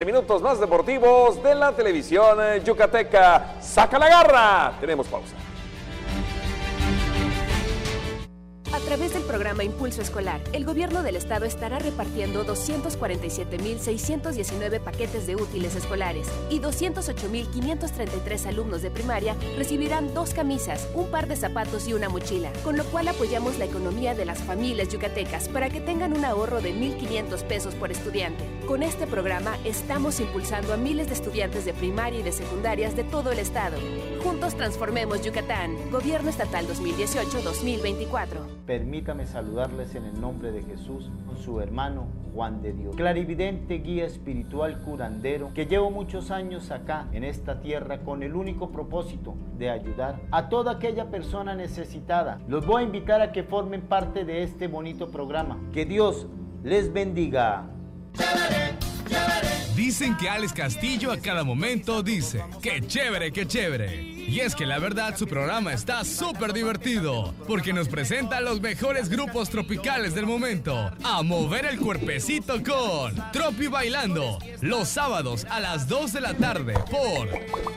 Minutos más deportivos de la televisión yucateca. ¡Saca la garra! Tenemos pausa. A través del programa Impulso Escolar, el gobierno del estado estará repartiendo 247.619 paquetes de útiles escolares y 208.533 alumnos de primaria recibirán 2 camisas, un par de zapatos y una mochila, con lo cual apoyamos la economía de las familias yucatecas para que tengan un ahorro de 1,500 pesos por estudiante. Con este programa estamos impulsando a miles de estudiantes de primaria y de secundarias de todo el estado. Juntos transformemos Yucatán. Gobierno Estatal 2018-2024. Permítame saludarles en el nombre de Jesús, con su hermano Juan de Dios, clarividente, guía espiritual, curandero, que llevo muchos años acá, en esta tierra, con el único propósito de ayudar a toda aquella persona necesitada. Los voy a invitar a que formen parte de este bonito programa. Que Dios les bendiga. Dicen que Alex Castillo a cada momento dice, ¡qué chévere, qué chévere! Y es que la verdad su programa está súper divertido, porque nos presenta a los mejores grupos tropicales del momento, a mover el cuerpecito con Tropi Bailando, los sábados a las 2 de la tarde por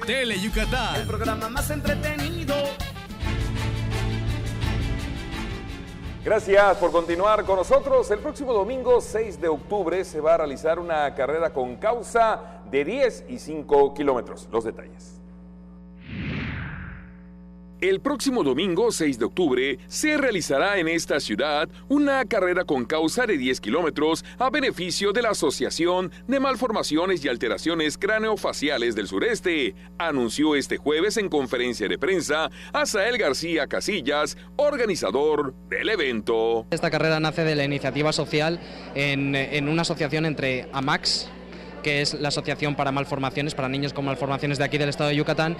Tele Yucatán. El programa más entretenido. Gracias por continuar con nosotros. El próximo domingo 6 de octubre se va a realizar una carrera con causa de 10 y 5 kilómetros. Los detalles. El próximo domingo 6 de octubre se realizará en esta ciudad una carrera con causa de 10 kilómetros a beneficio de la Asociación de Malformaciones y Alteraciones Craneofaciales del Sureste, anunció este jueves en conferencia de prensa Asael García Casillas, organizador del evento. Esta carrera nace de la iniciativa social en una asociación entre AMAX, que es la Asociación para Malformaciones, para niños con malformaciones de aquí del estado de Yucatán.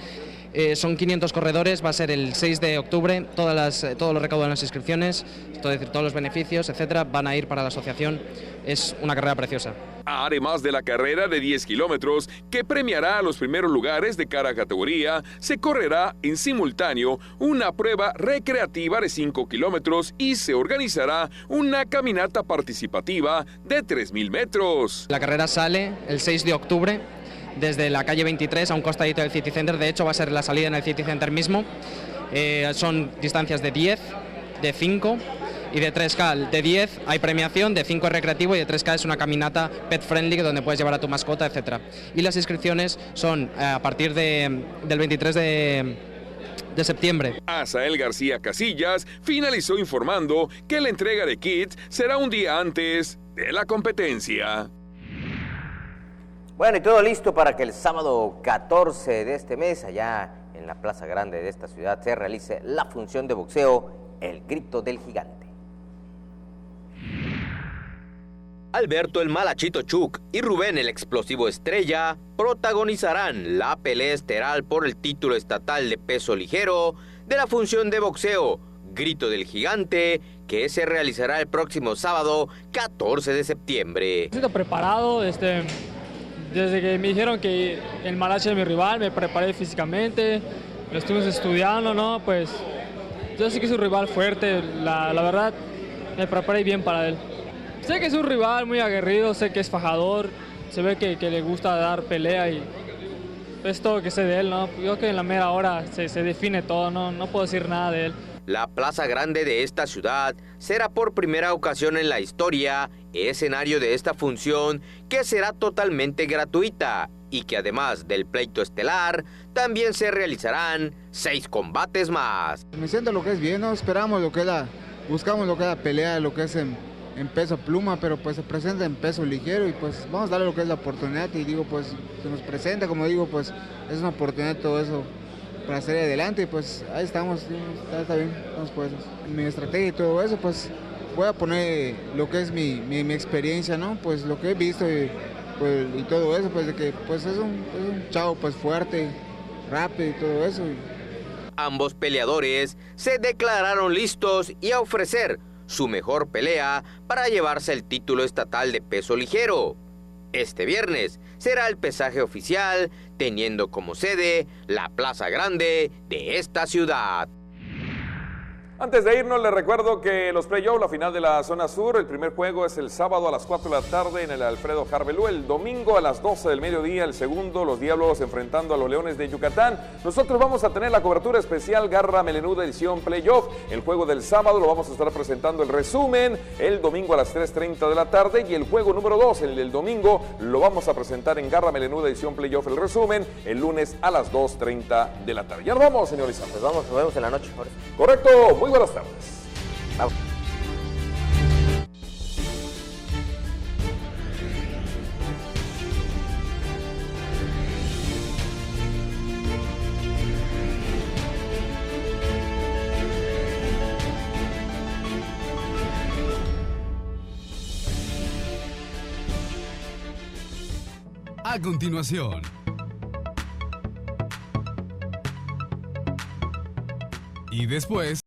Son 500 corredores, va a ser el 6 de octubre, todo lo recaudado en las inscripciones, es decir, todos los beneficios, etcétera, van a ir para la asociación. Es una carrera preciosa. Además de la carrera de 10 kilómetros, que premiará a los primeros lugares de cada categoría, se correrá en simultáneo una prueba recreativa de 5 kilómetros y se organizará una caminata participativa de 3,000 metros. La carrera sale el 6 de octubre desde la calle 23 a un costadito del City Center. De hecho, va a ser la salida en el City Center mismo. Son distancias de 10, de 5 y de 3K. De 10 hay premiación, de 5 es recreativo y de 3K es una caminata pet friendly donde puedes llevar a tu mascota, etc. Y las inscripciones son a partir del 23 de septiembre. Asael García Casillas finalizó informando que la entrega de kits será un día antes de la competencia. Bueno, y todo listo para que el sábado 14 de este mes, allá en la Plaza Grande de esta ciudad, se realice la función de boxeo El Grito del Gigante. Alberto el Malachito Chuck y Rubén el Explosivo Estrella protagonizarán la pelea estelar por el título estatal de peso ligero de la función de boxeo Grito del Gigante, que se realizará el próximo sábado 14 de septiembre. Estoy preparado, desde que me dijeron que el Malache es mi rival, me preparé físicamente, lo estuvimos estudiando, ¿no? Pues yo sé que es un rival fuerte, la verdad me preparé bien para él. Sé que es un rival muy aguerrido, sé que es fajador, se ve que le gusta dar pelea y es todo que sé de él, ¿no? Yo creo que en la mera hora se define todo, no puedo decir nada de él. La Plaza Grande de esta ciudad será por primera ocasión en la historia escenario de esta función, que será totalmente gratuita y que además del pleito estelar también se realizarán 6 combates más. Me siento lo que es bien, ¿no? Esperamos lo que es buscamos lo que es la pelea, lo que es en peso pluma, pero pues se presenta en peso ligero y pues vamos a darle lo que es la oportunidad y digo, pues se nos presenta, como digo, pues es una oportunidad todo eso para salir adelante y pues ahí estamos, está bien, vamos por eso. Mi estrategia y todo eso, pues voy a poner lo que es mi experiencia, ¿no? Pues lo que he visto y todo eso, pues de que pues es un chavo pues fuerte, rápido y todo eso. Ambos peleadores se declararon listos y a ofrecer su mejor pelea para llevarse el título estatal de peso ligero. Este viernes será el pesaje oficial, teniendo como sede la Plaza Grande de esta ciudad. Antes de irnos, les recuerdo que los playoffs, la final de la zona sur, el primer juego es el sábado a las 4 de la tarde en el Alfredo Jarbelú, el domingo a las 12 del mediodía, el segundo, los Diablos enfrentando a los Leones de Yucatán. Nosotros vamos a tener la cobertura especial Garra Melenuda edición playoff. El juego del sábado lo vamos a estar presentando el resumen el domingo a las 3:30 de la tarde y el juego número 2, el del domingo, lo vamos a presentar en Garra Melenuda edición playoff el resumen el lunes a las 2:30 de la tarde. Ya nos vamos, señor Izarra. Pues vamos, nos vemos en la noche. Correcto, muy buenas tardes. Vamos. A continuación, y después